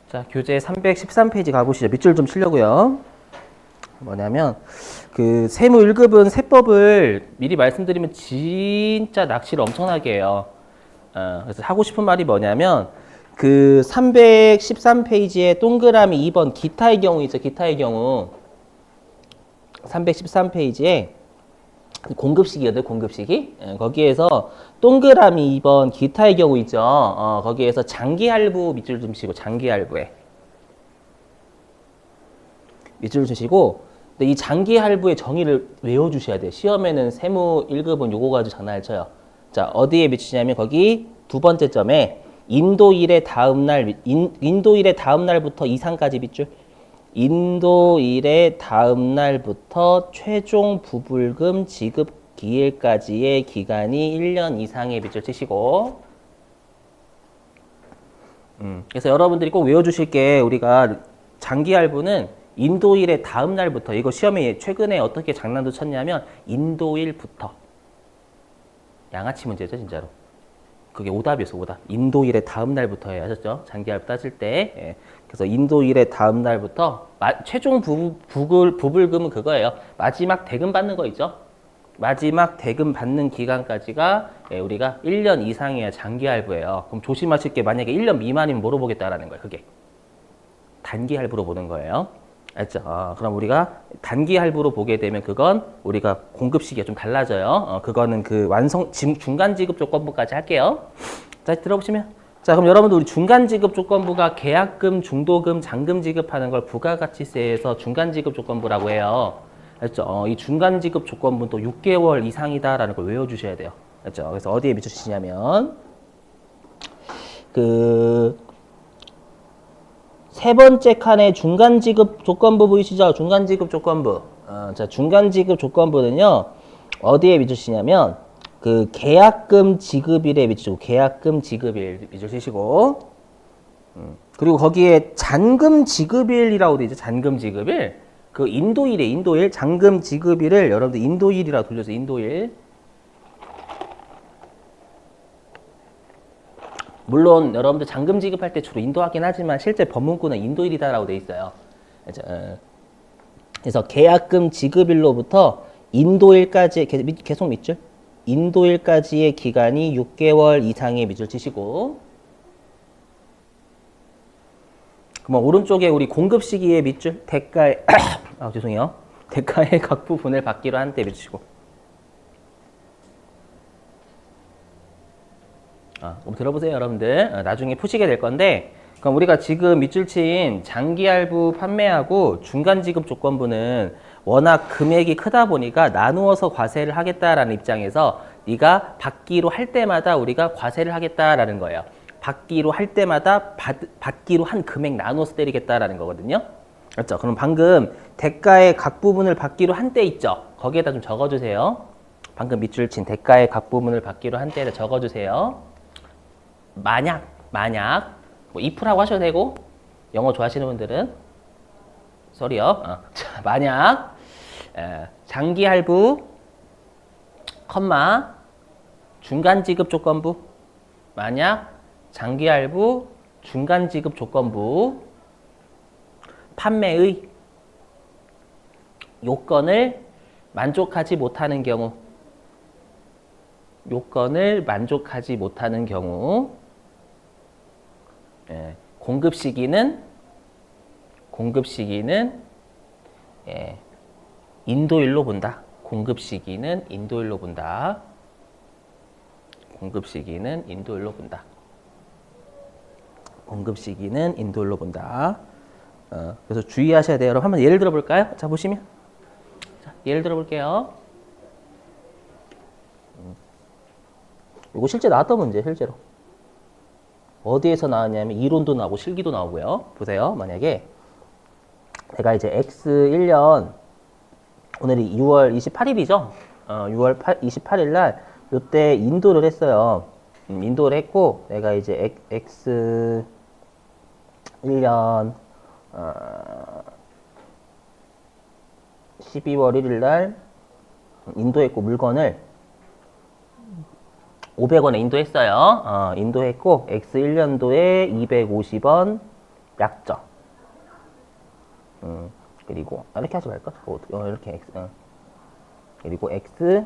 자, 교재 313페이지 가보시죠. 밑줄 좀 치려고요. 뭐냐면 그 세무 1급은 세법을 미리 말씀드리면 진짜 낚시를 엄청나게 해요. 그래서 하고 싶은 말이 뭐냐면 그 313페이지에 동그라미 2번 기타의 경우 있죠. 기타의 경우 313페이지에 공급식이거든. 공급식이 거기에서 동그라미 2번 기타의 경우 있죠. 거기에서 장기할부 밑줄 좀 치고 장기할부에 밑줄 주시고 근데 이 장기할부의 정의를 외워주셔야 돼요. 시험에는 세무 1급은 요거 가지고 장난을 쳐요. 자, 어디에 미치냐면 거기 두 번째 점에 인도일의 다음 날 인도일의 다음 날부터 이상까지 밑줄 인도일의 다음 날부터 최종 부불금 지급 기일까지의 기간이 1년 이상의 밑줄 치시고 그래서 여러분들이 꼭 외워주실 게 우리가 장기할부는 인도일의 다음 날부터 이거 시험에 최근에 어떻게 장난도 쳤냐면 인도일부터 양아치 문제죠 진짜로 그게 오답이었어 오답 인도일의 다음 날부터 해야 하셨죠 장기할부 따질 때 예. 그래서 인도일의 다음 날부터 최종 부불금은 그거예요 마지막 대금 받는 거 있죠 마지막 대금 받는 기간까지가 예, 우리가 1년 이상이야 장기할부예요 그럼 조심하실 게 만약에 1년 미만이면 뭐로 보겠다라는 거예요 그게 단기할부로 보는 거예요 알죠? 그럼 우리가 단기 할부로 보게 되면 그건 우리가 공급 시기가 좀 달라져요. 그거는 그 중간 지급 조건부까지 할게요. 자, 들어보시면. 자, 그럼 여러분들 우리 중간 지급 조건부가 계약금, 중도금, 잔금 지급하는 걸 부가가치세에서 중간 지급 조건부라고 해요. 알죠? 이 중간 지급 조건부는 또 6개월 이상이다라는 걸 외워주셔야 돼요. 알죠? 그래서 어디에 미쳐주시냐면 세 번째 칸에 중간 지급 조건부 보이시죠? 중간 지급 조건부. 자, 중간 지급 조건부는요. 어디에 미치시냐면 그 계약금 지급일에 미치고 계약금 지급일 미치시고 그리고 거기에 잔금 지급일이라고 돼 있죠. 잔금 지급일. 그 인도일에 인도일 잔금 지급일을 여러분들 인도일이라고 돌려서 인도일. 물론 여러분들 잔금 지급할 때 주로 인도하긴 하지만 실제 법문구는 인도일이다라고 돼 있어요. 그래서 계약금 지급일로부터 인도일까지 계속 밑줄 인도일까지의 기간이 6개월 이상의 밑줄 치시고 그럼 오른쪽에 우리 공급 시기의 밑줄 대가의 죄송해요. 대가의 각 부분을 받기로 한 때 밑주시고 그럼 들어보세요, 여러분들. 나중에 푸시게 될 건데, 그럼 우리가 지금 밑줄 친 장기할부 판매하고 중간지급 조건부는 워낙 금액이 크다 보니까 나누어서 과세를 하겠다라는 입장에서 네가 받기로 할 때마다 우리가 과세를 하겠다라는 거예요. 받기로 할 때마다 받기로 한 금액 나누어서 때리겠다라는 거거든요. 맞죠? 그럼 방금 대가의 각 부분을 받기로 한 때 있죠? 거기에다 좀 적어주세요. 방금 밑줄 친 대가의 각 부분을 받기로 한 때를 적어주세요. 만약 뭐 if라고 하셔도 되고 영어 좋아하시는 분들은 쏘리요. 자, 만약 장기할부 컴마 중간지급 조건부 만약 장기할부 중간지급 조건부 판매의 요건을 만족하지 못하는 경우 공급 시기는 인도일로 본다. 공급 시기는 인도일로 본다. 공급 시기는 인도일로 본다. 그래서 주의하셔야 돼요. 여러분 한번 예를 들어 볼까요? 자, 보시면. 자, 예를 들어 볼게요. 이거 실제 나왔던 문제, 실제로. 어디에서 나왔냐면 이론도 나오고 실기도 나오고요. 보세요. 만약에 내가 이제 X1년 오늘이 6월 28일이죠. 6월 28일 날 요때 인도를 했어요. 인도를 했고 내가 이제 X1년 12월 1일 날 인도했고 물건을 500원에 인도했어요. 인도했고 X 1년도에 250원 약정. 그리고 이렇게 하지 말까? 이렇게 X. 그리고 X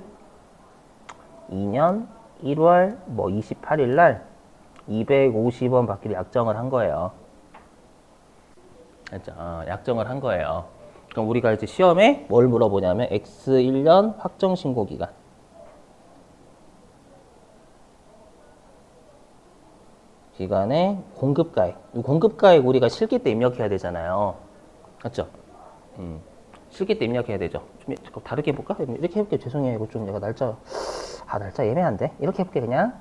2년 1월 뭐 28일 날 250원 받기로 약정을 한 거예요. 약정을 한 거예요. 그럼 우리가 이제 시험에 뭘 물어보냐면 X 1년 확정 신고 기간. 기간에 공급가액. 이 공급가액 우리가 실기 때 입력해야 되잖아요. 맞죠? 실기 때 입력해야 되죠. 좀 다르게 해볼까? 이렇게 해볼게. 죄송해요. 이거 좀 내가 날짜 애매한데? 이렇게 해볼게, 그냥.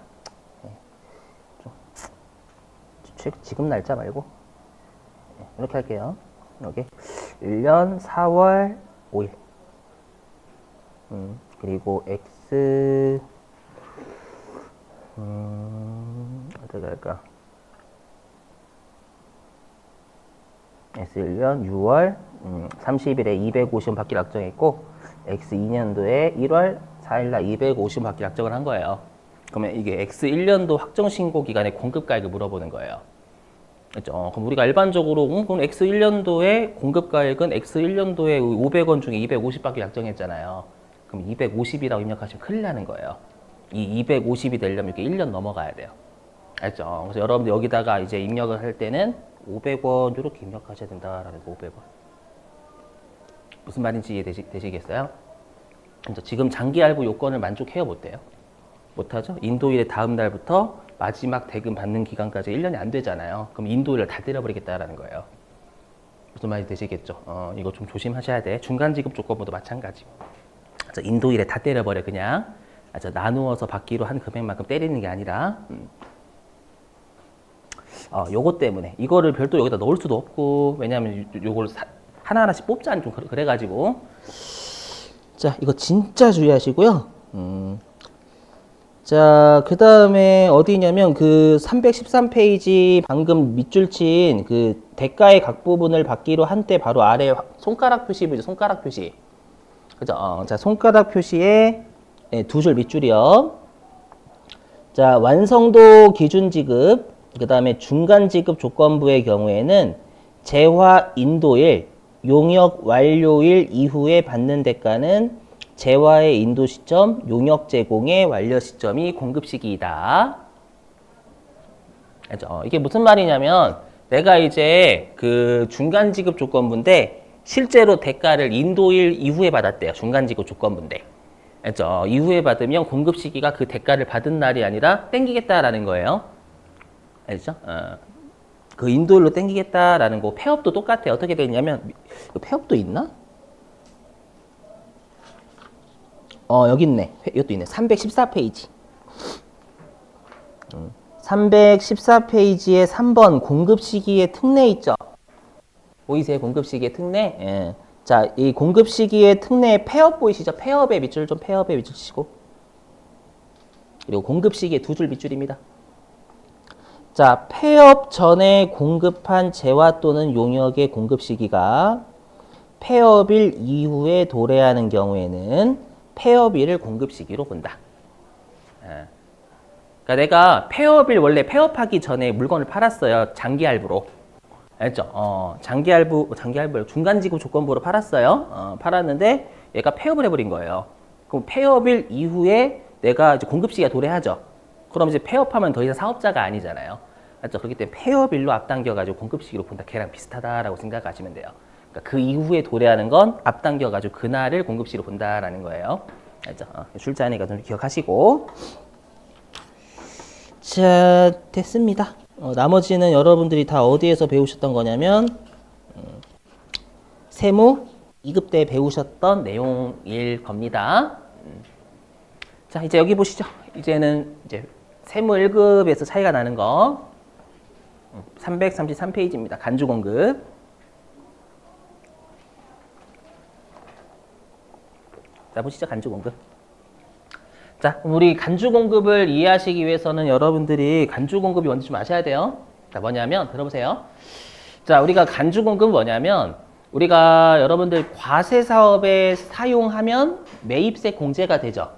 지금 날짜 말고. 이렇게 할게요. 여기. 1년 4월 5일. 그리고 X, 어떻게 할까? X 1년 6월 30일에 250원 받기로 약정했고 X 2년도에 1월 4일날 250원 받기로 약정을 한 거예요. 그러면 이게 X 1년도 확정 신고 기간에 공급가액을 물어보는 거예요. 그렇죠? 그럼 우리가 일반적으로 그럼 X 1년도에 공급가액은 X 1년도에 500원 중에 250 받기로 약정했잖아요. 그럼 250이라고 입력하시면 큰일 나는 거예요. 이 250이 되려면 이렇게 1년 넘어가야 돼요. 알죠? 그래서 여러분들 여기다가 이제 입력을 할 때는 500원 이렇게 입력하셔야 된다라는 거. 500원. 무슨 말인지 이해되시겠어요? 지금 장기 할부 요건을 만족해요, 못해요? 못하죠? 인도일의 다음 날부터 마지막 대금 받는 기간까지 1년이 안 되잖아요. 그럼 인도일을 다 때려버리겠다라는 거예요. 무슨 말인지 되시겠죠? 이거 좀 조심하셔야 돼. 중간 지급 조건부도 마찬가지고. 인도일에 다 때려버려, 그냥. 나누어서 받기로 한 금액만큼 때리는 게 아니라. 요거 때문에 이거를 별도 여기다 넣을 수도 없고, 왜냐하면 요걸 하나하나씩 뽑자니 좀 그래가지고. 자, 이거 진짜 주의하시고요. 자, 그 다음에 어디냐면 그 313페이지 방금 밑줄 친 그 대가의 각 부분을 받기로 한 때 바로 아래 손가락 표시 보이죠? 손가락 표시. 그죠? 자, 손가락 표시에 두 줄 밑줄이요. 자, 완성도 기준 지급, 그 다음에 중간 지급 조건부의 경우에는 재화 인도일, 용역 완료일 이후에 받는 대가는 재화의 인도 시점, 용역 제공의 완료 시점이 공급 시기이다. 알죠? 이게 무슨 말이냐면 내가 이제 그 중간 지급 조건부인데 실제로 대가를 인도일 이후에 받았대요. 중간 지급 조건부인데. 알죠? 이후에 받으면 공급 시기가 그 대가를 받은 날이 아니라 땡기겠다라는 거예요. 알죠? 그 인도일로 땡기겠다라는 거. 폐업도 똑같아요. 어떻게 되냐면 폐업도 있나? 여기 있네. 이것도 있네. 314페이지. 314페이지에 3번 공급 시기의 특례 있죠? 보이세요? 공급 시기의 특례? 예. 자, 이 공급 시기의 특례 폐업 보이시죠? 폐업의 밑줄 좀 폐업의 밑줄 치시고. 그리고 공급 시기의 두 줄 밑줄입니다. 자, 폐업 전에 공급한 재화 또는 용역의 공급 시기가 폐업일 이후에 도래하는 경우에는 폐업일을 공급 시기로 본다. 그러니까 내가 폐업일 원래 폐업하기 전에 물건을 팔았어요. 장기 할부로. 알죠? 장기 할부 중간 지급 조건부로 팔았어요. 팔았는데 얘가 폐업을 해버린 거예요. 그럼 폐업일 이후에 내가 이제 공급 시기가 도래하죠. 그럼 이제 폐업하면 더 이상 사업자가 아니잖아요. 맞죠? 그렇기 때문에 폐업일로 앞당겨가지고 공급 시기로 본다. 걔랑 비슷하다라고 생각하시면 돼요. 그러니까 그 이후에 도래하는 건 앞당겨가지고 그날을 공급 시기로 본다라는 거예요. 알죠? 출제하니까 좀 기억하시고. 자, 됐습니다. 나머지는 여러분들이 다 어디에서 배우셨던 거냐면 세무 2급 때 배우셨던 내용일 겁니다. 자, 이제 여기 보시죠. 이제는 이제 세무 1급에서 차이가 나는 거 333페이지입니다. 간주 공급. 자, 보시죠. 간주 공급. 자, 우리 간주 공급을 이해하시기 위해서는 여러분들이 간주 공급이 뭔지 좀 아셔야 돼요. 자, 뭐냐면 들어보세요. 자, 우리가 간주 공급은 뭐냐면 우리가 여러분들 과세 사업에 사용하면 매입세 공제가 되죠.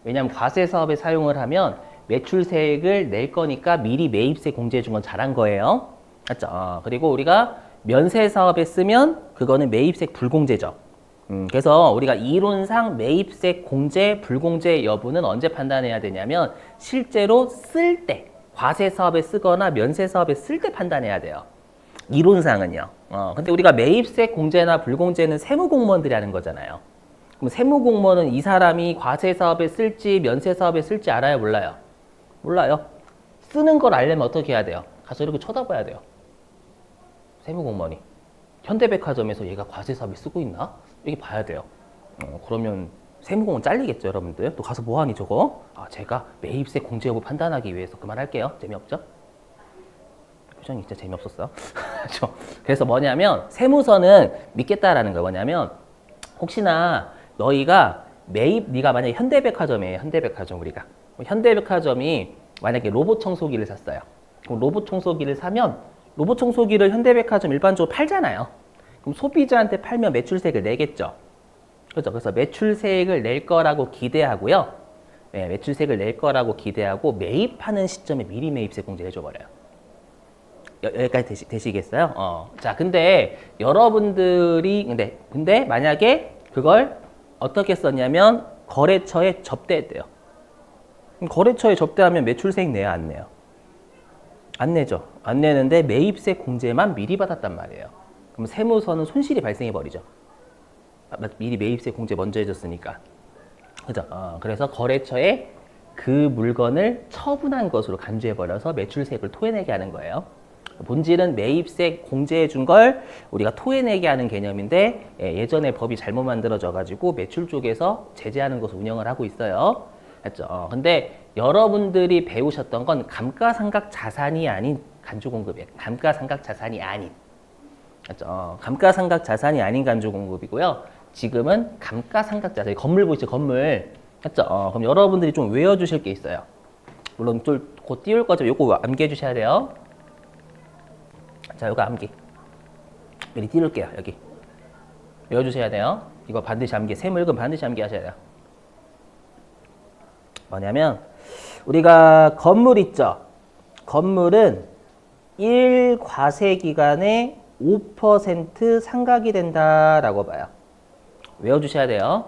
왜냐하면 과세 사업에 사용을 하면 매출세액을 낼 거니까 미리 매입세 공제해 준 건 잘한 거예요. 맞죠? 그리고 우리가 면세 사업에 쓰면 그거는 매입세 불공제죠. 그래서 우리가 이론상 매입세 공제, 불공제 여부는 언제 판단해야 되냐면 실제로 쓸 때, 과세 사업에 쓰거나 면세 사업에 쓸 때 판단해야 돼요. 이론상은요. 근데 우리가 매입세 공제나 불공제는 세무공무원들이 하는 거잖아요. 그럼 세무공무원은 이 사람이 과세 사업에 쓸지 면세 사업에 쓸지 알아요, 몰라요? 몰라요. 쓰는 걸 알려면 어떻게 해야 돼요? 가서 이렇게 쳐다봐야 돼요. 세무공무원이. 현대백화점에서 얘가 과세 사업에 쓰고 있나? 이렇게 봐야 돼요. 그러면 세무공무원 잘리겠죠, 여러분들. 또 가서 뭐하니 저거? 제가 매입세 공제 여부 판단하기 위해서 그만할게요. 재미없죠? 표정이 진짜 재미없었어요. 그래서 뭐냐면 세무서는 믿겠다라는 거예요. 뭐냐면 혹시나 너희가 네가 만약에 현대백화점이에요. 현대백화점 우리가. 현대백화점이 만약에 로봇 청소기를 샀어요. 그럼 로봇 청소기를 사면 로봇 청소기를 현대백화점 일반적으로 팔잖아요. 그럼 소비자한테 팔면 매출세액을 내겠죠. 그렇죠. 그래서 매출세액을 낼 거라고 기대하고요. 네, 매출세액을 낼 거라고 기대하고 매입하는 시점에 미리 매입세 공제를 해줘버려요. 여기까지 되시겠어요? 자, 근데 여러분들이 근데 만약에 그걸 어떻게 썼냐면 거래처에 접대했대요. 그럼 거래처에 접대하면 매출세액 내야 안 내요? 안 내죠. 안 내는데 매입세 공제만 미리 받았단 말이에요. 그럼 세무서는 손실이 발생해 버리죠. 미리 매입세 공제 먼저 해줬으니까. 그죠? 그래서 거래처에 그 물건을 처분한 것으로 간주해버려서 매출세액을 토해내게 하는 거예요. 본질은 매입세 공제해 준 걸 우리가 토해내게 하는 개념인데 예전에 법이 잘못 만들어져가지고 매출 쪽에서 제재하는 것을 운영을 하고 있어요. 맞죠? 근데 여러분들이 배우셨던 건 감가상각 자산이 아닌 간주공급이에요. 감가상각 자산이 아닌. 맞죠? 감가상각 자산이 아닌 간주공급이고요. 지금은 감가상각 자산, 건물 보이시죠? 건물. 맞죠? 그럼 여러분들이 좀 외워주실 게 있어요. 물론 곧 띄울 거죠. 요거 암기해 주셔야 돼요. 자, 요거 암기. 미리 띄울게요. 여기. 외워주셔야 돼요. 이거 반드시 암기. 세무일금 반드시 암기하셔야 돼요. 뭐냐면 우리가 건물 있죠. 건물은 1과세 기간에 5% 상각이 된다라고 봐요. 외워주셔야 돼요.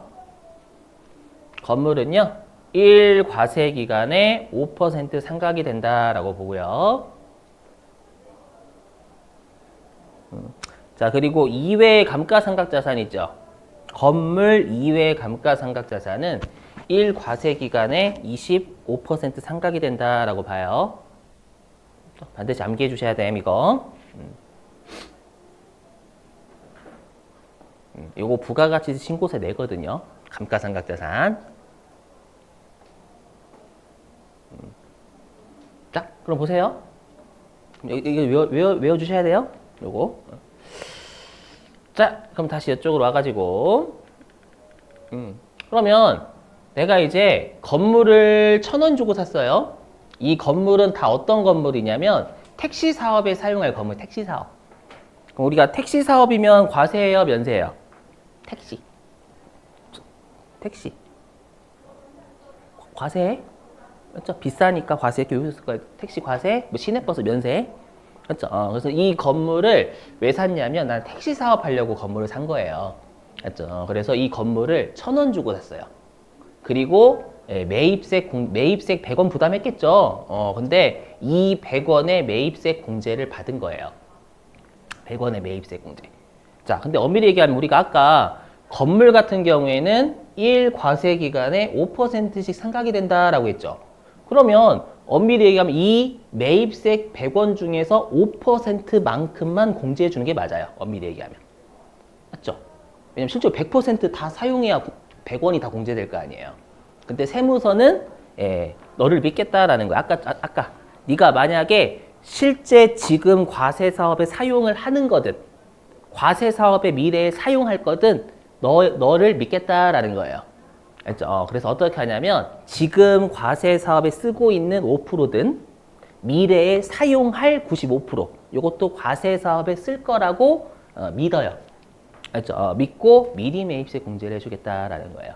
건물은요 1과세 기간에 5% 상각이 된다라고 보고요. 자, 그리고 이외의 감가상각자산 있죠. 건물 이외의 감가상각자산은 1과세 기간에 25% 상각이 된다라고 봐요. 반드시 암기해 주셔야 됨, 이거. 요거 부가가치 신고세 내거든요. 감가상각자산. 자, 그럼 보세요. 이거 외워주셔야 돼요. 요거. 자, 그럼 다시 이쪽으로 와가지고. 그러면 내가 이제 건물을 1,000원 주고 샀어요. 이 건물은 다 어떤 건물이냐면 택시 사업에 사용할 건물, 택시 사업. 그럼 우리가 택시 사업이면 과세예요, 면세예요? 택시. 택시. 과세? 그렇죠? 비싸니까 과세 이렇게 외우셨을 거예요. 택시 과세, 뭐 시내버스 면세. 그렇죠? 그래서 이 건물을 왜 샀냐면 난 택시 사업 하려고 건물을 산 거예요. 그렇죠? 그래서 이 건물을 1,000원 주고 샀어요. 그리고 매입세 100원 부담했겠죠. 근데 이 100원의 매입세 공제를 받은 거예요. 100원의 매입세 공제. 자, 근데 엄밀히 얘기하면 우리가 아까 건물 같은 경우에는 1과세 기간에 5%씩 상각이 된다라고 했죠. 그러면 엄밀히 얘기하면 이 매입세 100원 중에서 5%만큼만 공제해 주는 게 맞아요. 엄밀히 얘기하면. 맞죠? 왜냐면 실제로 100%다 사용해야 100원이 다 공제될 거 아니에요. 근데 세무서는 너를 믿겠다라는 거야. 아까 네가 만약에 실제 지금 과세 사업에 사용을 하는 거든 과세 사업에 미래에 사용할 거든 너를 믿겠다라는 거예요. 알죠? 그래서 어떻게 하냐면 지금 과세 사업에 쓰고 있는 5%든 미래에 사용할 95% 이것도 과세 사업에 쓸 거라고 믿어요. 믿고 미리 매입세 공제를 해주겠다라는 거예요.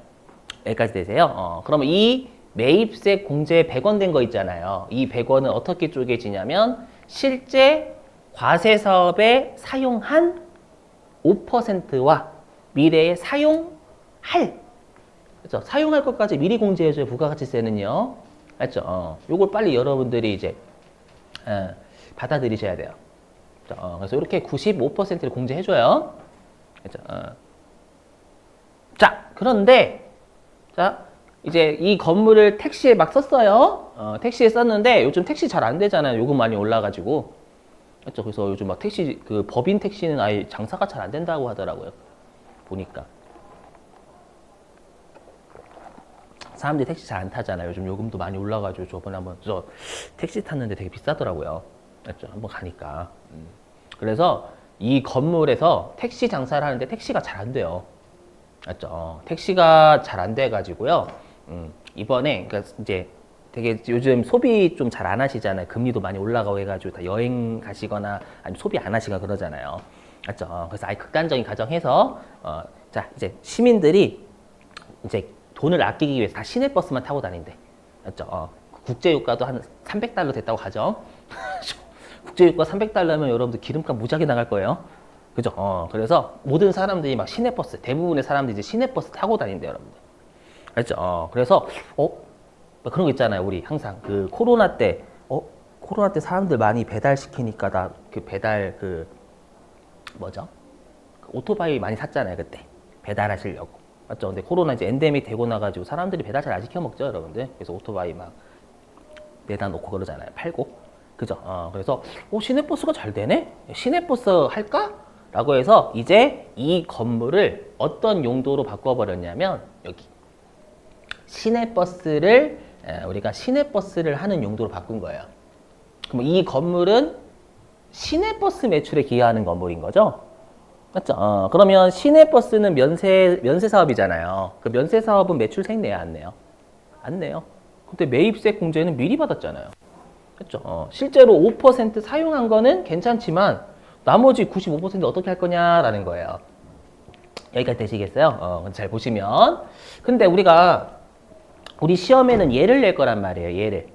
여기까지 되세요. 그러면 이 매입세 공제 100원 된 거 있잖아요. 이 100원은 어떻게 쪼개지냐면 실제 과세 사업에 사용한 5%와 미래에 사용할, 그렇죠? 사용할 것까지 미리 공제해줘요. 부가가치세는요. 맞죠? 요걸 빨리 여러분들이 이제 받아들이셔야 돼요. 그래서 이렇게 95%를 공제해줘요. 그렇죠? 자, 그런데 자 이제 이 건물을 택시에 막 썼어요. 택시에 썼는데 요즘 택시 잘 안 되잖아요. 요금 많이 올라가지고. 그렇죠? 그래서 요즘 막 택시 그 법인 택시는 아예 장사가 잘 안 된다고 하더라고요. 보니까 사람들이 택시 잘 안 타잖아요. 요즘 요금도 많이 올라가지고 저번에 한번 저 택시 탔는데 되게 비싸더라고요. 맞죠? 한번 가니까. 그래서 이 건물에서 택시 장사를 하는데 택시가 잘 안 돼요. 맞죠? 택시가 잘 안 돼가지고요. 이번에 그러니까 이제 되게 요즘 소비 좀 잘 안 하시잖아요. 금리도 많이 올라가고 해가지고 다 여행 가시거나 아니면 소비 안 하시거나 그러잖아요. 맞죠? 그래서 아예 극단적인 가정해서 자 이제 시민들이 이제 돈을 아끼기 위해서 다 시내버스만 타고 다닌대. 맞죠? 국제유가도 한 300달러 됐다고 가죠. 국제유가 300달러면 여러분들 기름값 무지하게 나갈 거예요. 그죠? 그래서 모든 사람들이 막 시내버스, 대부분의 사람들이 이제 시내버스 타고 다닌대요, 여러분들. 알죠? 그래서, 뭐 그런 거 있잖아요, 우리 항상. 그 코로나 때, 코로나 때 사람들 많이 배달시키니까 나 그 배달 뭐죠? 그 오토바이 많이 샀잖아요, 그때. 배달하시려고. 맞죠? 근데 코로나 이제 엔데믹 되고 나가지고 사람들이 배달 잘 안 시켜 먹죠, 여러분들. 그래서 오토바이 막 내다 놓고 그러잖아요, 팔고. 그죠? 그래서, 시내버스가 잘 되네? 시내버스 할까? 라고 해서 이제 이 건물을 어떤 용도로 바꿔버렸냐면, 여기. 시내버스를, 우리가 시내버스를 하는 용도로 바꾼 거예요. 그럼 이 건물은 시내버스 매출에 기여하는 건물인 거죠? 맞죠? 그러면 시내버스는 면세 사업이잖아요. 그 면세 사업은 매출세액 내야 안 내요? 안 내요. 근데 매입세 공제는 미리 받았잖아요. 그렇죠? 실제로 5% 사용한 거는 괜찮지만 나머지 95% 어떻게 할 거냐라는 거예요. 여기까지 되시겠어요? 잘 보시면. 근데 우리 시험에는 얘를 낼 거란 말이에요. 얘를.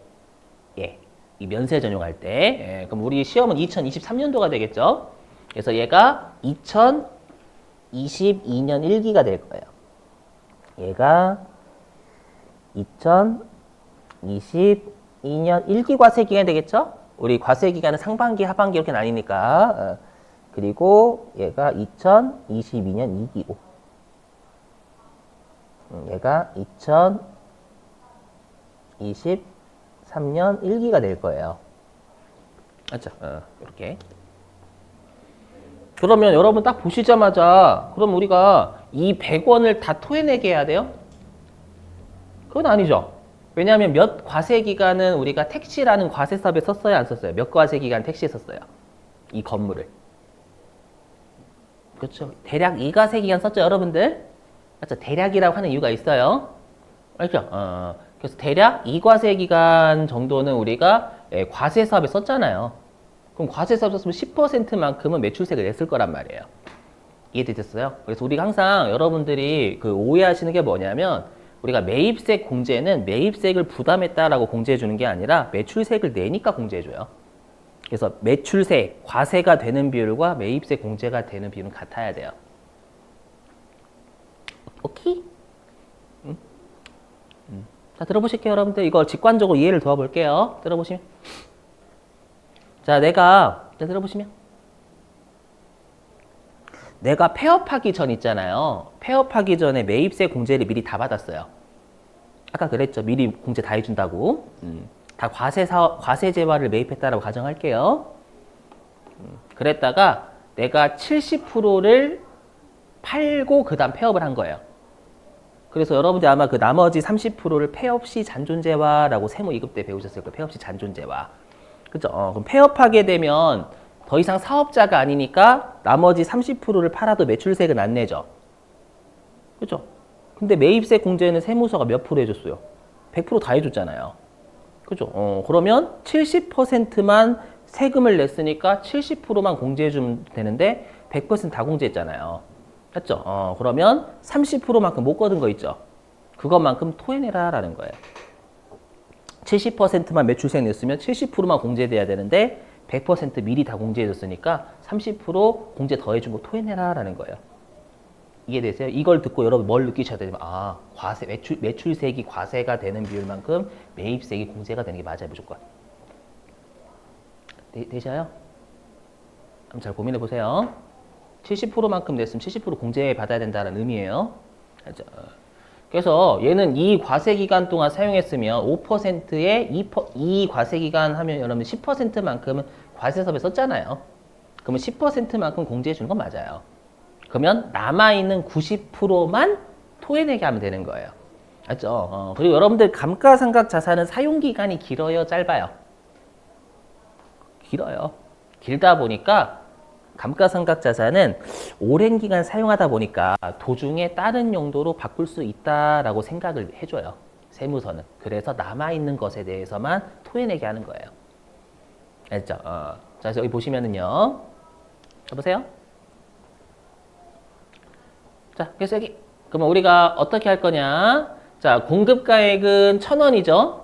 이 면세 전용할 때. 그럼 우리 시험은 2023년도가 되겠죠? 그래서 얘가 2022년 1기가 될 거예요. 얘가 2022년 1기 과세 기간이 되겠죠? 우리 과세 기간은 상반기, 하반기 이렇게 나뉘니까. 그리고 얘가 2022년 2기고. 얘가 2023년 1기가 될 거예요. 맞죠? 이렇게. 그러면 여러분 딱 보시자마자 그럼 우리가 이 100원을 다 토해내게 해야 돼요? 그건 아니죠. 왜냐하면 몇 과세 기간은 우리가 택시라는 과세 사업에 썼어요, 안 썼어요? 몇 과세 기간 택시에 썼어요? 이 건물을. 그렇죠. 대략 2과세 기간 썼죠, 여러분들? 맞죠? 대략이라고 하는 이유가 있어요. 알죠? 그래서 대략 2과세 기간 정도는 우리가 과세 사업에 썼잖아요. 그럼 과세 사업 썼으면 10%만큼은 매출세를 냈을 거란 말이에요. 이해되셨어요? 그래서 우리가 항상 여러분들이 그 오해하시는 게 뭐냐면 우리가 매입세 공제는 매입세액을 부담했다라고 공제해 주는 게 아니라 매출세액을 내니까 공제해 줘요. 그래서 매출세, 과세가 되는 비율과 매입세 공제가 되는 비율은 같아야 돼요. 오케이? 자, 들어보실게요, 여러분들. 이거 직관적으로 이해를 도와볼게요. 들어보시면. 자, 들어보시면. 내가 폐업하기 전 있잖아요. 폐업하기 전에 매입세 공제를 미리 다 받았어요. 아까 그랬죠. 미리 공제 다 해준다고. 다 과세제화를 매입했다라고 가정할게요. 그랬다가 내가 70%를 팔고 그 다음 폐업을 한 거예요. 그래서 여러분들 아마 그 나머지 30%를 폐업 시 잔존재화라고 세무 2급 때 배우셨을 거예요. 폐업 시 잔존재화. 그죠? 그럼 폐업하게 되면 더 이상 사업자가 아니니까 나머지 30%를 팔아도 매출세액은 안 내죠. 그죠? 근데 매입세 공제는 세무서가 몇 프로 해줬어요? 100% 다 해줬잖아요. 그죠? 그러면 70%만 세금을 냈으니까 70%만 공제해주면 되는데 100%다 공제했잖아요. 맞죠? 그러면 30%만큼 못 거둔 거 있죠? 그것만큼 토해내라 라는 거예요. 70%만 매출세 냈으면 70%만 공제돼야 되는데 100% 미리 다 공제해줬으니까 30% 공제 더해준 거 토해내라 라는 거예요. 이해되세요? 이걸 듣고 여러분 뭘 느끼셔야 되냐면 아, 과세, 매출세액이 과세가 되는 비율만큼 매입세액이 공제가 되는 게 맞아요. 무조건. 되셔요? 한번 잘 고민해 보세요. 70%만큼 냈으면 70% 공제 받아야 된다는 의미예요. 그래서 얘는 이 과세 기간 동안 사용했으면 5%에 이 과세 기간 하면 여러분 10%만큼은 과세섭에 썼잖아요. 그러면 10%만큼 공제해 주는 건 맞아요. 그러면 남아있는 90%만 토해내게 하면 되는 거예요. 맞죠? 그리고 여러분들 감가상각 자산은 사용기간이 길어요? 짧아요? 길어요. 길다 보니까 감가상각 자산은 오랜 기간 사용하다 보니까 도중에 다른 용도로 바꿀 수 있다라고 생각을 해줘요. 세무서는. 그래서 남아있는 것에 대해서만 토해내게 하는 거예요. 알죠? 자, 그래서 여기 보시면은요. 여보세요? 자, 그래서 여기. 그러면 우리가 어떻게 할 거냐? 자, 공급가액은 1,000원이죠?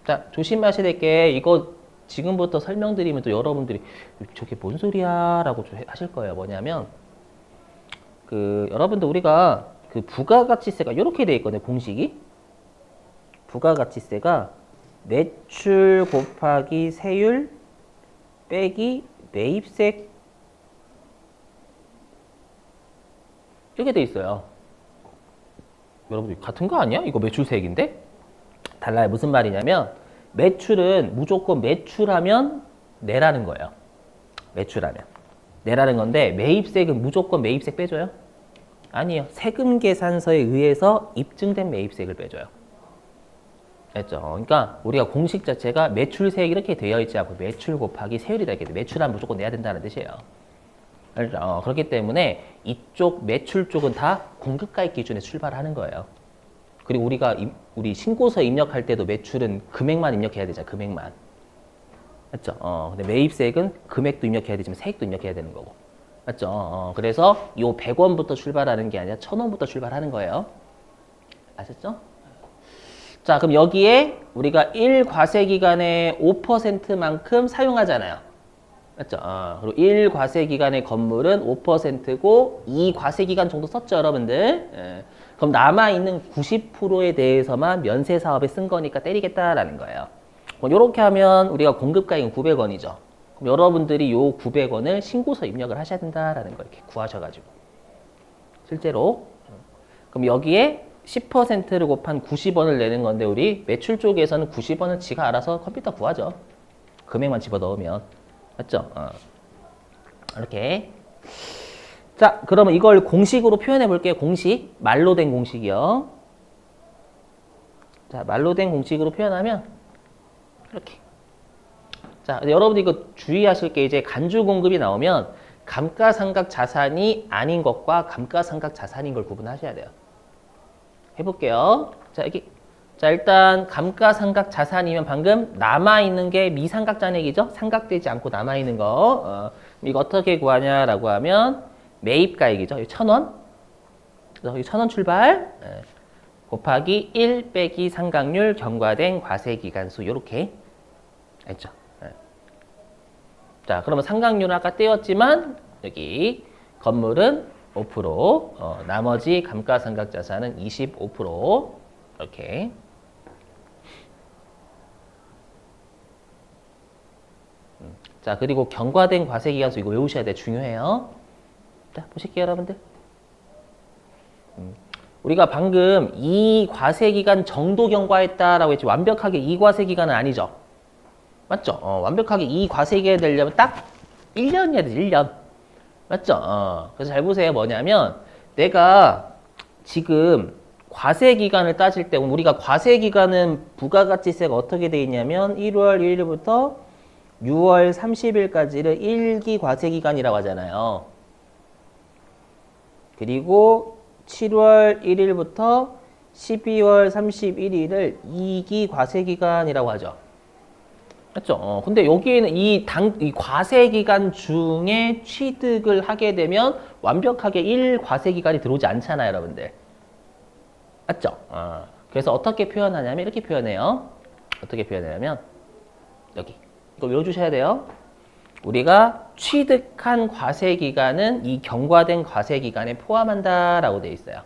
자, 조심하셔야 될 게 이거 지금부터 설명드리면 또 여러분들이 저게 뭔 소리야? 라고 하실 거예요. 뭐냐면, 여러분들 우리가 부가가치세가 이렇게 돼 있거든요. 공식이. 부가가치세가 매출 곱하기 세율 빼기 매입세 이렇게 돼 있어요. 여러분들 같은 거 아니야? 이거 매출세액인데? 달라요. 무슨 말이냐면 매출은 무조건 매출하면 내라는 거예요. 매출하면. 내라는 건데 매입세액은 무조건 매입세액 빼줘요? 아니에요. 세금 계산서에 의해서 입증된 매입세액을 빼줘요. 됐죠? 그러니까 우리가 공식 자체가 매출세액 이렇게 되어 있지 않고 매출 곱하기 세율이다 이렇게 돼. 매출하면 무조건 내야 된다는 뜻이에요. 알죠? 그렇기 때문에 이쪽 매출 쪽은 다 공급가액 기준에 출발하는 거예요. 그리고 우리 신고서 입력할 때도 매출은 금액만 입력해야 되잖아요. 금액만. 맞죠? 근데 매입세액은 금액도 입력해야 되지만 세액도 입력해야 되는 거고. 맞죠? 그래서 요 100원부터 출발하는 게 아니라 1,000원부터 출발하는 거예요. 아셨죠? 자, 그럼 여기에 우리가 1과세기간에 5%만큼 사용하잖아요. 맞죠? 그리고 1과세기간의 건물은 5%고 2과세기간 정도 썼죠, 여러분들? 예. 그럼 남아있는 90%에 대해서만 면세사업에 쓴 거니까 때리겠다라는 거예요. 이렇게 하면 우리가 공급가액은 900원이죠. 그럼 여러분들이 요 900원을 신고서 입력을 하셔야 된다라는 거 이렇게 구하셔가지고. 실제로. 그럼 여기에 10%를 곱한 90원을 내는 건데 우리 매출 쪽에서는 90원은 지가 알아서 컴퓨터 구하죠. 금액만 집어넣으면. 맞죠? 이렇게. 자, 그러면 이걸 공식으로 표현해 볼게요. 공식. 말로 된 공식이요. 자, 말로 된 공식으로 표현하면 이렇게. 자, 여러분들 이거 주의하실 게 이제 간주 공급이 나오면 감가상각 자산이 아닌 것과 감가상각 자산인 걸 구분하셔야 돼요. 해볼게요. 자, 여기. 자, 일단 감가상각 자산이면 방금 남아있는 게 미상각잔액이죠? 상각되지 않고 남아있는 거. 이거 어떻게 구하냐라고 하면 매입가액이죠. 1,000원. 그래서 1,000원 출발. 곱하기 1 빼기 상각률 경과된 과세기간수. 요렇게. 알죠? 자, 그러면 상각률은 아까 떼었지만 여기 건물은 5%, 나머지 감가상각 자산은 25%. 이렇게. 자, 그리고 경과된 과세기간수 이거 외우셔야 돼요. 중요해요. 자, 보실게요, 여러분들. 우리가 방금 이 과세기간 정도 경과했다라고 했지 완벽하게 이 과세기간은 아니죠. 맞죠? 완벽하게 이 과세기간이 되려면 딱 1년이어야 돼, 1년. 맞죠? 그래서 잘 보세요. 뭐냐면 내가 지금 과세기간을 따질 때 우리가 과세기간은 부가가치세가 어떻게 돼 있냐면 1월 1일부터 6월 30일까지를 1기 과세기간이라고 하잖아요. 그리고 7월 1일부터 12월 31일을 2기 과세기간이라고 하죠. 맞죠? 근데 여기에는 이 과세기간 중에 취득을 하게 되면 완벽하게 1과세기간이 들어오지 않잖아요, 여러분들. 맞죠? 그래서 어떻게 표현하냐면 이렇게 표현해요. 어떻게 표현하냐면 여기 이거 외워주셔야 돼요. 우리가 취득한 과세기간은 이 경과된 과세기간에 포함한다라고 되어 있어요.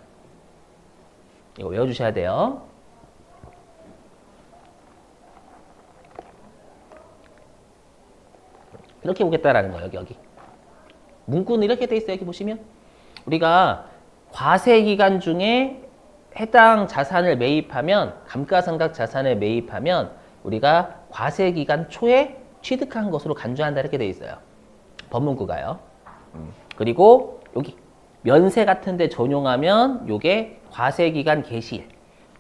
이거 외워주셔야 돼요. 이렇게 보겠다라는 거예요. 여기. 문구는 이렇게 돼 있어요. 여기 보시면 우리가 과세기간 중에 해당 자산을 매입하면 감가상각 자산을 매입하면 우리가 과세기간 초에 취득한 것으로 간주한다 이렇게 돼 있어요. 법문구가요. 그리고 여기 면세 같은 데 전용하면 요게 과세기간 개시일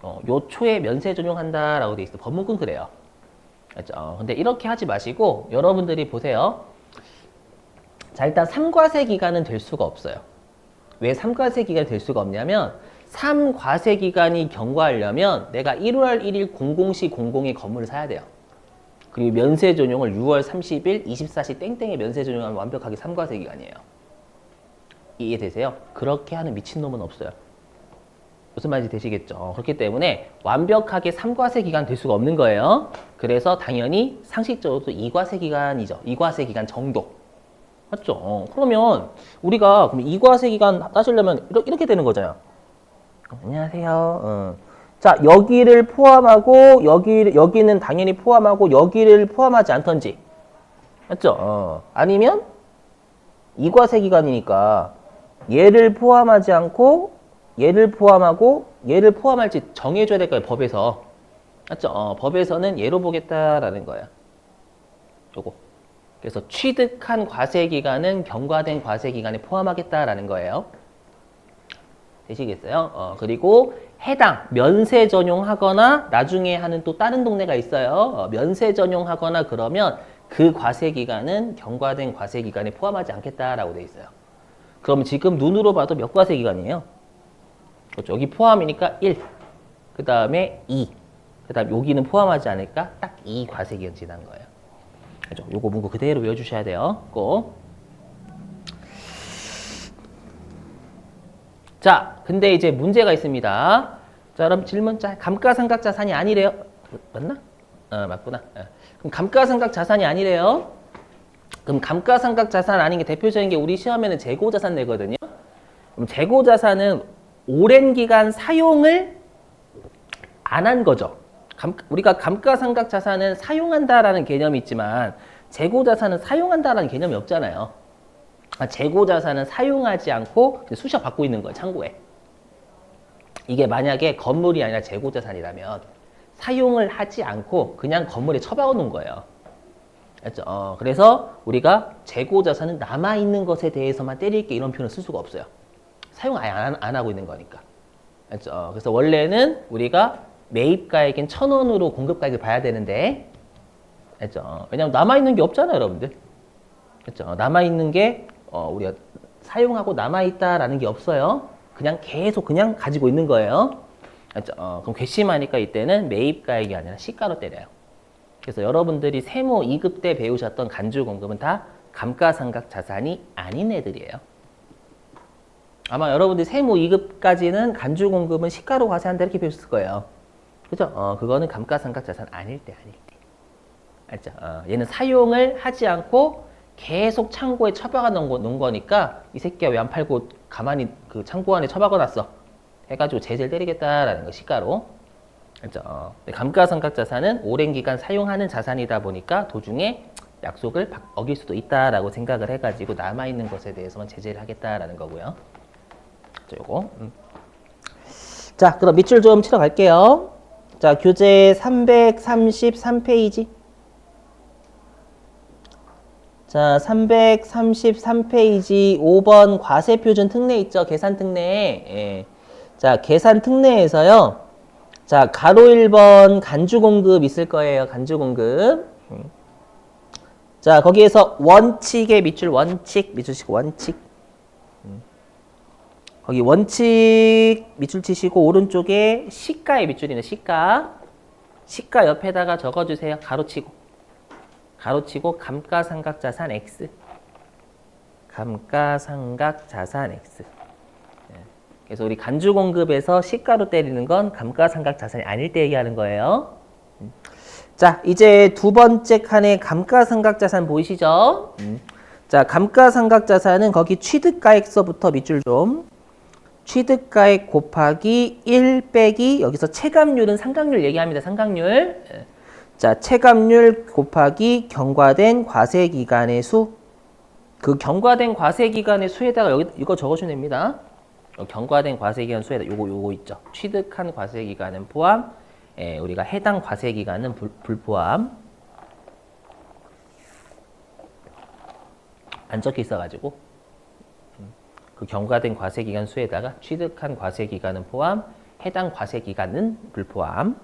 요 초에 면세 전용한다라고 돼 있어요. 법문구는 그래요. 그렇죠? 근데 이렇게 하지 마시고 여러분들이 보세요. 자, 일단 3과세 기간은 될 수가 없어요. 왜 3과세 기간이 될 수가 없냐면 3과세 기간이 경과하려면 내가 1월 1일 00시 00에 건물을 사야 돼요. 그리고 면세 전용을 6월 30일 24시 땡땡에 면세 전용하면 완벽하게 3과세 기간이에요. 이해되세요? 그렇게 하는 미친놈은 없어요. 무슨 말인지 되시겠죠? 그렇기 때문에 완벽하게 3과세 기간 될 수가 없는 거예요. 그래서 당연히 상식적으로도 2과세 기간이죠. 2과세 기간 정도. 맞죠? 그러면 우리가 그럼 2과세 기간 따지려면 이렇게 되는 거잖아요. 안녕하세요. 자, 여기를 포함하고 여기는 당연히 포함하고 여기를 포함하지 않던지. 맞죠? 아니면 2과세 기간이니까 얘를 포함하지 않고 얘를 포함하고 얘를 포함할지 정해줘야 될 거예요. 법에서. 맞죠? 법에서는 얘로 보겠다라는 거야. 요거. 그래서 취득한 과세기간은 경과된 과세기간에 포함하겠다라는 거예요. 되시겠어요? 그리고 해당 면세 전용하거나 나중에 하는 또 다른 동네가 있어요. 면세 전용하거나 그러면 그 과세기간은 경과된 과세기간에 포함하지 않겠다라고 돼 있어요. 그럼 지금 눈으로 봐도 몇 과세기간이에요? 그렇죠. 여기 포함이니까 1, 그 다음에 2, 그 다음 여기는 포함하지 않을까? 딱 2 과세기간 지난 거예요. 그렇죠. 요거 문구 그대로 외워주셔야 돼요. 꼭. 자, 근데 이제 문제가 있습니다. 자, 그럼 질문 자, 감가상각 자산이 아니래요. 맞나? 맞구나. 그럼 감가상각 자산이 아니래요. 그럼 감가상각 자산 아닌 게 대표적인 게 우리 시험에는 재고자산 내거든요. 그럼 재고자산은 오랜 기간 사용을 안 한 거죠. 우리가 감가상각 자산은 사용한다라는 개념이 있지만 재고자산은 사용한다라는 개념이 없잖아요. 재고자산은 사용하지 않고 수셔 받고 있는 거예요. 창고에. 이게 만약에 건물이 아니라 재고자산이라면 사용을 하지 않고 그냥 건물에 처박아 놓은 거예요. 그렇죠? 그래서 우리가 재고자산은 남아있는 것에 대해서만 때릴게 이런 표현을 쓸 수가 없어요. 사용 아예 안 하고 있는 거니까. 그렇죠? 그래서 원래는 우리가 매입가액인 1,000원으로 공급가액을 봐야 되는데, 그렇죠? 왜냐면 남아있는 게 없잖아요, 여러분들. 그렇죠? 남아있는 게 우리가 사용하고 남아있다라는 게 없어요. 그냥 계속 그냥 가지고 있는 거예요. 그렇죠? 그럼 괘씸하니까 이때는 매입가액이 아니라 시가로 때려요. 그래서 여러분들이 세무 2급 때 배우셨던 간주공급은 다 감가상각 자산이 아닌 애들이에요. 아마 여러분들이 세무 2급까지는 간주공급은 시가로 과세한다 이렇게 배웠을 거예요. 그죠? 그거는 감가상각 자산 아닐 때. 알죠? 얘는 사용을 하지 않고 계속 창고에 처박아 놓은 거니까 이 새끼야 왜 안 팔고 가만히 그 창고 안에 처박아 놨어? 해가지고 제재를 때리겠다라는 거 시가로. 알죠? 감가상각 자산은 오랜 기간 사용하는 자산이다 보니까 도중에 약속을 어길 수도 있다라고 생각을 해가지고 남아있는 것에 대해서만 제재를 하겠다라는 거고요. 요거. 자, 그럼 밑줄 좀 치러 갈게요. 자, 교재 333페이지. 자, 333페이지 5번 과세표준 특례 있죠? 계산 특례. 예. 자, 계산 특례에서요. 자, 가로 1번 간주공급 있을 거예요. 간주공급. 자, 거기에서 원칙의 밑줄, 밑줄치고 원칙. 거기 원칙 밑줄 치시고 오른쪽에 시가의 밑줄이네. 시가 옆에다가 적어주세요. 가로치고 감가상각 자산 X. 감가상각 자산 X. 그래서 우리 간주공급에서 시가로 때리는 건 감가상각 자산이 아닐 때 얘기하는 거예요. 자, 이제 두 번째 칸에 감가상각자산 보이시죠? 자, 감가상각자산은 거기 취득가액서부터 밑줄 좀. 취득가액 곱하기 1 빼기 여기서 체감률은 상각률 얘기합니다. 상각률. 자, 체감률 곱하기 경과된 과세기간의 수. 그 경과된 과세기간의 수에다가 여기 이거 적어주면 됩니다. 경과된 과세기간 수에다 요거 있죠. 취득한 과세기간은 포함. 우리가 해당 과세기간은 불포함. 안 적혀 있어가지고 그 경과된 과세기간 수에다가 취득한 과세기간은 포함, 해당 과세기간은 불포함.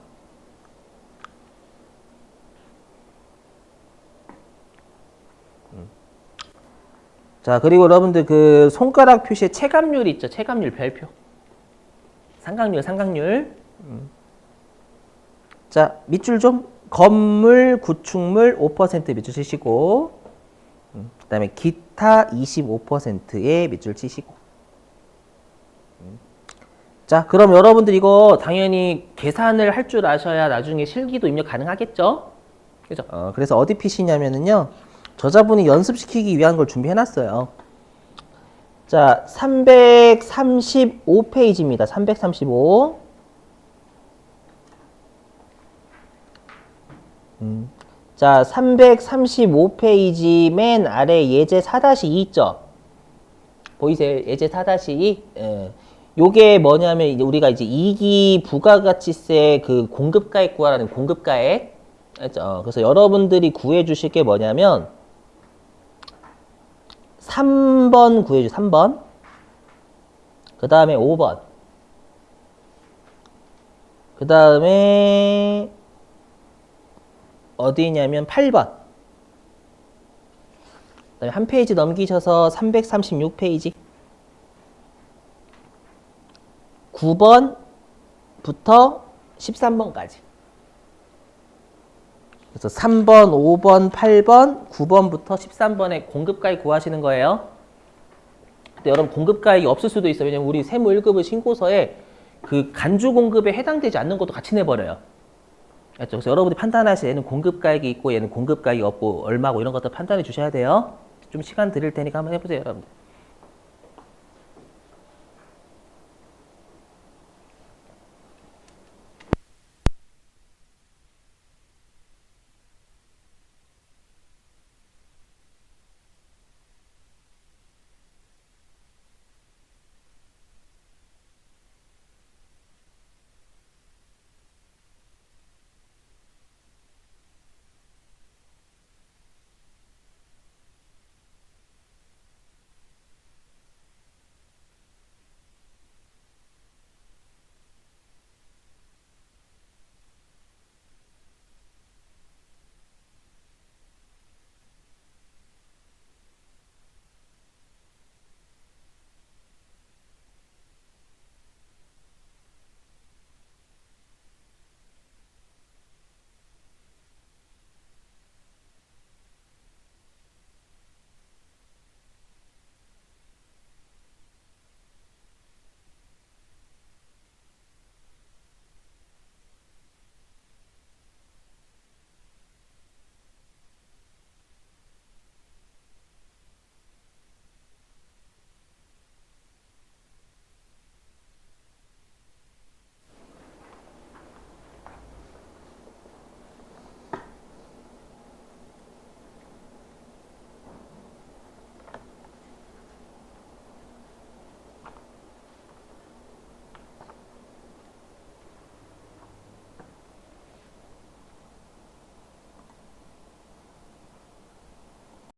자, 그리고 여러분들 그 손가락 표시에 체감률 있죠. 체감률 별표. 상각률. 자, 밑줄 좀. 건물, 구축물 5% 밑줄 치시고, 그 다음에 기타 25%의 밑줄 치시고. 자, 그럼 여러분들 이거 당연히 계산을 할 줄 아셔야 나중에 실기도 입력 가능하겠죠? 그죠? 그래서 어디 피시냐면은요, 저자분이 연습시키기 위한 걸 준비해놨어요. 자, 335페이지입니다. 335. 자, 335페이지 맨 아래 예제 4-2 있죠? 보이세요? 예제 4-2? 예. 요게 뭐냐면 이제 우리가 이제 2기 부가가치세 그 공급가액 구하라는 공급가액. 알죠? 그래서 여러분들이 구해 주실 게 뭐냐면 3번 구해줘. 3번. 그 다음에 5번. 그 다음에 어디 있냐면 8번. 그 다음에 한 페이지 넘기셔서 336페이지. 9번부터 13번까지. 그래서 3번, 5번, 8번, 9번부터 13번에 공급가액 구하시는 거예요. 근데 여러분 공급가액이 없을 수도 있어요. 왜냐면 우리 세무 1급의 신고서에 그 간주 공급에 해당되지 않는 것도 같이 내버려요. 알죠? 그래서 여러분들이 판단하실 얘는 공급가액이 있고 얘는 공급가액이 없고 얼마고 이런 것들 판단해 주셔야 돼요. 좀 시간 드릴 테니까 한번 해보세요, 여러분들.